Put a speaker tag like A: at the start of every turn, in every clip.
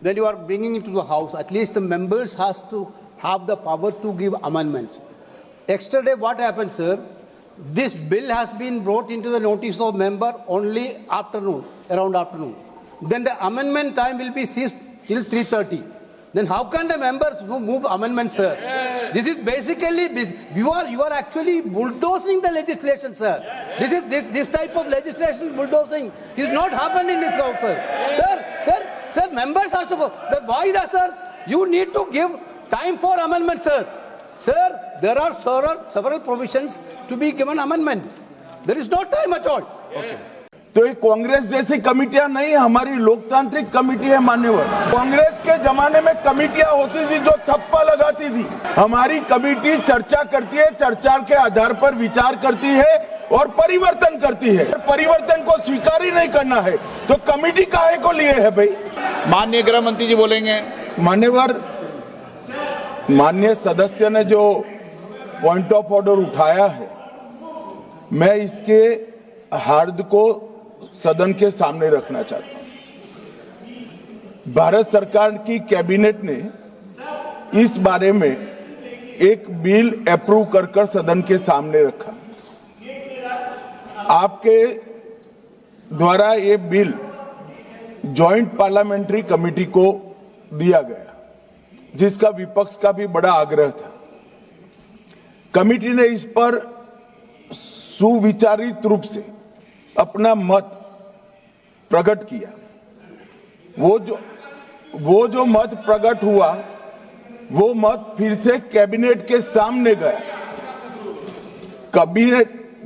A: when you are bringing it to the House, at least the members has to have the power to give amendments. Yesterday, what happened, sir? This bill has been brought into the notice of member only afternoon, around afternoon. Then the amendment time will be ceased till 3:30. Then how can the members move amendments, sir? Yes. This is basically you are actually bulldozing the legislation, sir. Yes. This type of legislation bulldozing is not happening in this house, sir. Yes. Sir, members have to. Why that, sir? You need to give time for amendment, sir. Sir, there are several provisions to be given amendment. There is no time at all.
B: Okay. तो ये कांग्रेस जैसी कमिटियां नहीं, हमारी लोकतांत्रिक committee है मान्यवर। कांग्रेस के जमाने में कमिटियां होती थी जो थप्पा लगाती थी। हमारी कमिटी चर्चा करती है, चर्चा के आधार पर विचार करती है और परिवर्तन करती है। परिवर्तन को स्वीकार ही नहीं करना है तो कमिटी काहे को लिए है भाई?
C: माननीय गृह मंत्री जी बोलेंगे।
B: मान्यवर, माननीय सदस्य ने जो पॉइंट ऑफ ऑर्डर उठाया है, मैं इसके हार्द को सदन के सामने रखना चाहता हूं। भारत सरकार की कैबिनेट ने इस बारे में एक बिल अप्रूव कर सदन के सामने रखा। आपके द्वारा ये बिल जॉइंट पार्लियामेंट्री कमेटी को दिया गया, जिसका विपक्ष का भी बड़ा आग्रह था। कमेटी ने इस पर सुविचारित रूप से अपना मत प्रकट किया। वो जो मत प्रकट हुआ, वो मत फिर से कैबिनेट के सामने गया।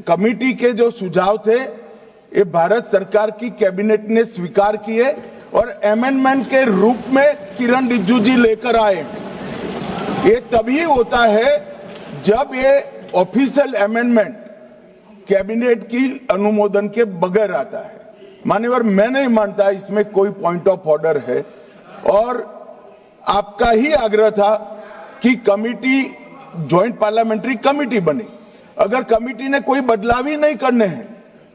B: कमेटी के जो सुझाव थे, ये भारत सरकार की कैबिनेट ने स्वीकार किए और अमेंडमेंट के रूप में किरण रिजिजू जी लेकर आए। ये तभी होता है जब ये ऑफिशियल अमेंडमेंट कैबिनेट की अनुमोदन के बगैर आता है। मान्यवर, मैं नहीं मानता इसमें कोई पॉइंट ऑफ ऑर्डर है और आपका ही आग्रह था कि कमिटी जॉइंट पार्लियामेंट्री कमिटी बने। अगर कमिटी ने कोई बदलाव ही नहीं करने हैं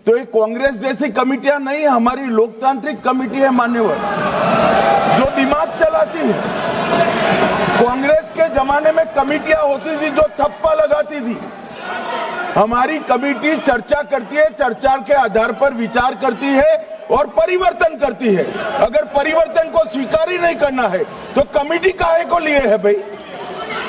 B: तो ये कांग्रेस जैसी कमिटियां नहीं, हमारी लोकतांत्रिक कमिटी है मान्यवर, जो दिमाग चलाती है। कांग्रेस के जमाने में कमिटियां होती थी जो थप्पा लगाती थी। हमारी कमेटी चर्चा करती है, चर्चा के आधार पर विचार करती है और परिवर्तन करती है। अगर परिवर्तन को स्वीकार ही नहीं करना है तो कमेटी काहे को लिए है भाई?